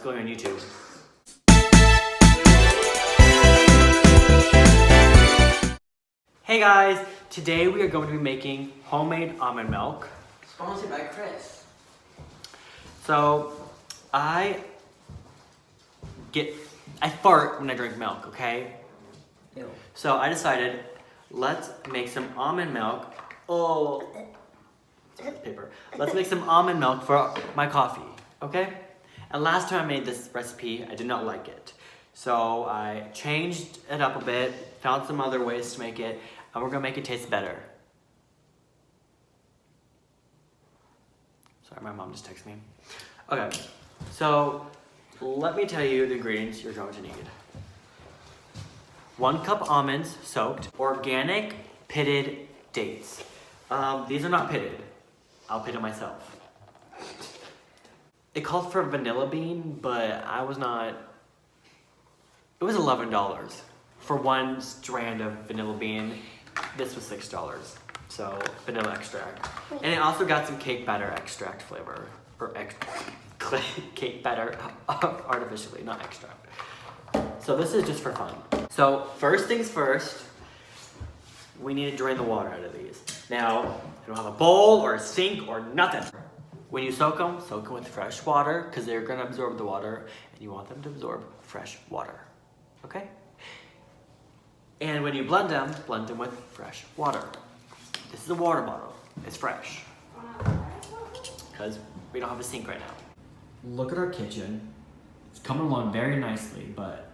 going on YouTube. Hey guys, today we are going to be making homemade almond milk. Sponsored by Chris. So, I fart when I drink milk, okay? Ew. So I decided, let's make some almond milk. Oh, paper. Let's make some almond milk for my coffee, okay? And last time I made this recipe, I did not like it. So I changed it up a bit, found some other ways to make it, and we're gonna make it taste better. Sorry, my mom just texted me. Okay, so let me tell you the ingredients you're going to need. 1 cup almonds soaked, organic pitted dates. These are not pitted. I'll pit it myself. It called for vanilla bean, but I was not. It was $11 for 1 strand of vanilla bean. This was $6, so vanilla extract. And it also got some cake batter extract flavor, or cake batter artificially, not extract. So this is just for fun. So first things first, we need to drain the water out of these. Now, you don't have a bowl or a sink or nothing. When you soak them with fresh water because they're gonna absorb the water and you want them to absorb fresh water, okay? And when you blend them with fresh water. This is a water bottle, it's fresh. Because we don't have a sink right now. Look at our kitchen. It's coming along very nicely, but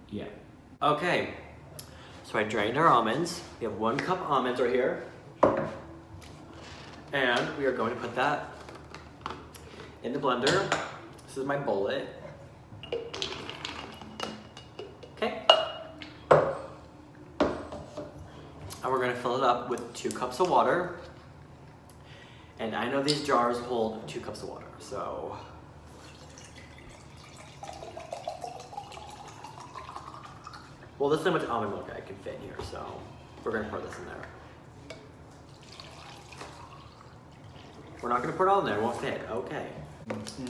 yeah. Okay, so I drained our almonds. We have 1 cup almonds right here. And we are going to put that in the blender. This is my bullet. Okay. And we're gonna fill it up with 2 cups of water. And I know these jars hold 2 cups of water, so. Well, this is how much almond milk I can fit in here, so we're gonna pour this in there. We're not gonna pour it all in there, it won't fit, okay.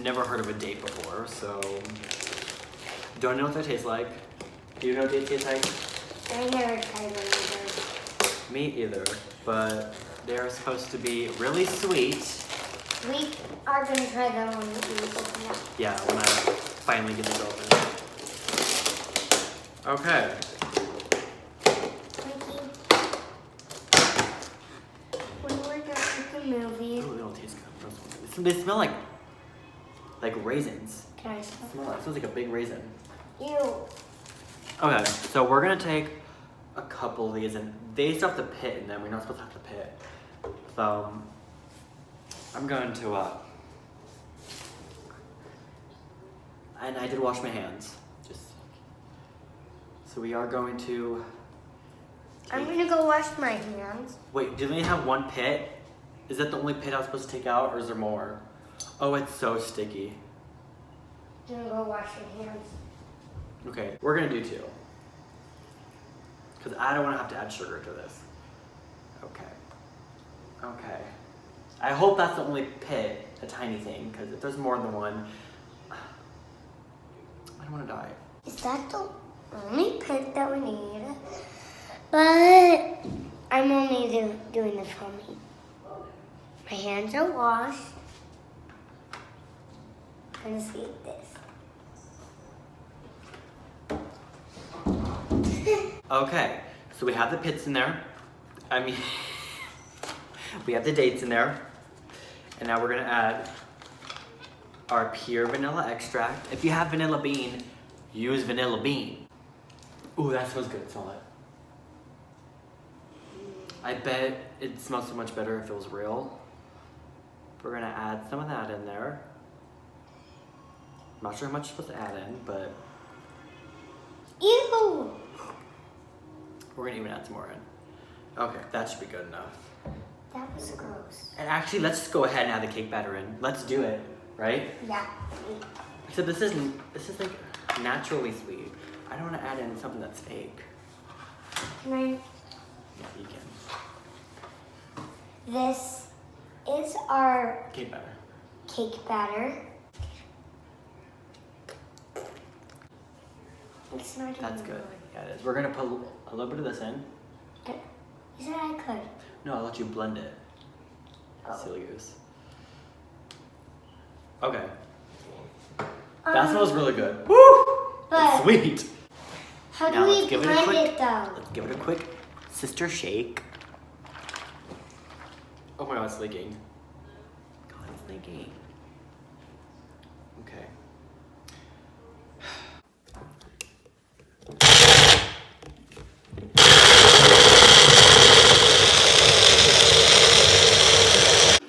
Never heard of a date before, so don't know what that tastes like. Do you know what dates taste like? I never tried one either. Me either, but they're supposed to be really sweet. We are gonna try that one when we open up. Yeah, when I finally get this open. Okay. Mikey, when we're done with the movie, Ooh, they don't taste good. They smell like raisins. can I smell? It smells like a big raisin. Ew. Okay, so we're gonna take a couple of these, and they still have the pit in them. We're not supposed to have the pit. So I'm going to and I did wash my hands. So we are going to I'm gonna go wash my hands. Wait, do they have 1 pit? Is that the only pit I was supposed to take out, or is there more? Oh, it's so sticky. I'm gonna go wash your hands. Okay, we're gonna do 2. Because I don't want to have to add sugar to this. Okay. Okay. I hope that's the only pit, a tiny thing, because if there's more than 1, I don't want to die. Is that the only pit that we need? But I'm only doing this for me. My hands are washed. I'm gonna see this. Okay, so we have the pits in there. I mean, we have the dates in there. And now we're gonna add our pure vanilla extract. If you have vanilla bean, use vanilla bean. Ooh, that smells good, smell it. I bet it smells so much better if it was real. We're gonna add some of that in there. I'm not sure how much you're supposed to add in, but Ew! we're gonna even add some more in. Okay, that should be good enough. That was gross. And actually, let's just go ahead and add the cake batter in. Let's do it, right? Yeah. So this is like naturally sweet. I don't want to add in something that's fake. Can I? Yeah, you can. This is our Cake batter. cake batter. It's not That's even good. Yeah, it is. We're gonna put a little bit of this in. good. You said I could. No, I'll let you blend it. Oh. Silly goose. Okay. That smells really good. Woo! But It's sweet. how do Now we let's give it a blend quick- it though? Let's give it a quick sister shake. Oh my god, it's leaking. God, it's leaking. Okay.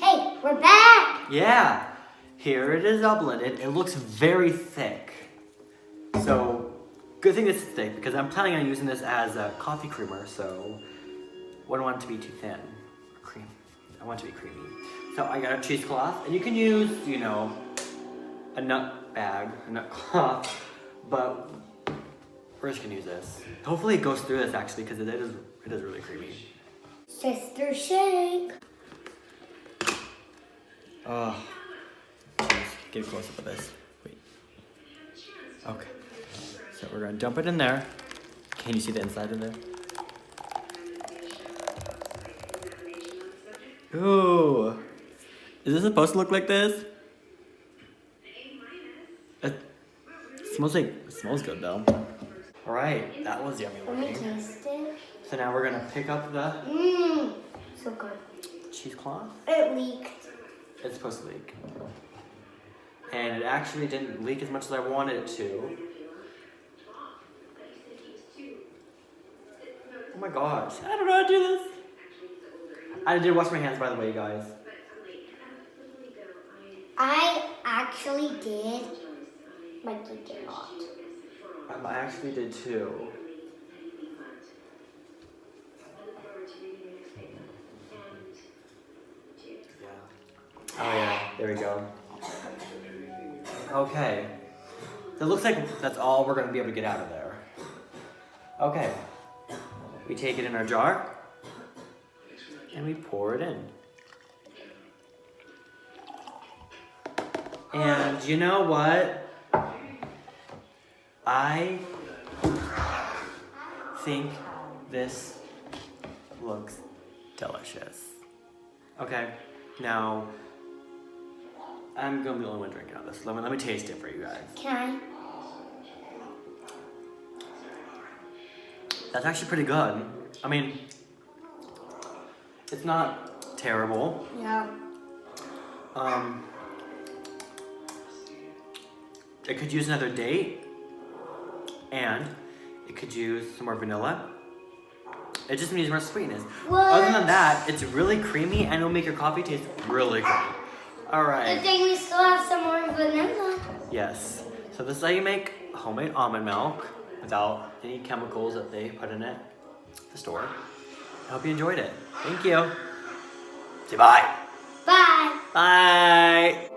Hey, we're back! Yeah, here it is all blended. It looks very thick. So, good thing it's thick because I'm planning on using this as a coffee creamer, so wouldn't want it to be too thin. Cream. I want it to be creamy. So I got a cheesecloth, and you can use, you know, a nut bag, a nut cloth, but we're just gonna use this. Hopefully it goes through this actually because it is really creamy. Sister shake. Oh, jeez. Get a close up of this. Wait. Okay. So we're gonna dump it in there. Can you see the inside in there? Ooh. Is this supposed to look like this? It smells good though. All right, that was yummy Let me looking. taste it. So now we're gonna pick up the Mmm. So good. cheesecloth. It leaked. It's supposed to leak. And it actually didn't leak as much as I wanted it to. Oh my gosh, I don't know how to do this. I did wash my hands, by the way, guys. I actually did. Mikey did not. I actually did too. Yeah. Oh yeah, there we go. Okay. So it looks like that's all we're gonna be able to get out of there. Okay. We take it in our jar and we pour it in. And you know what? I think this looks delicious. Okay, now I'm gonna be the only one drinking out of this. Let me taste it for you guys. Can That's actually pretty good. I mean, it's not terrible. I? Yeah. It could use another date, and it could use some more vanilla. It just needs more sweetness. What? Other than that, it's really creamy and it'll make your coffee taste really good. All Good right. thing we still have some more vanilla. Yes. So this is how you make homemade almond milk without any chemicals that they put in it at the store. I hope you enjoyed it. Thank you. Say bye. Bye. Bye.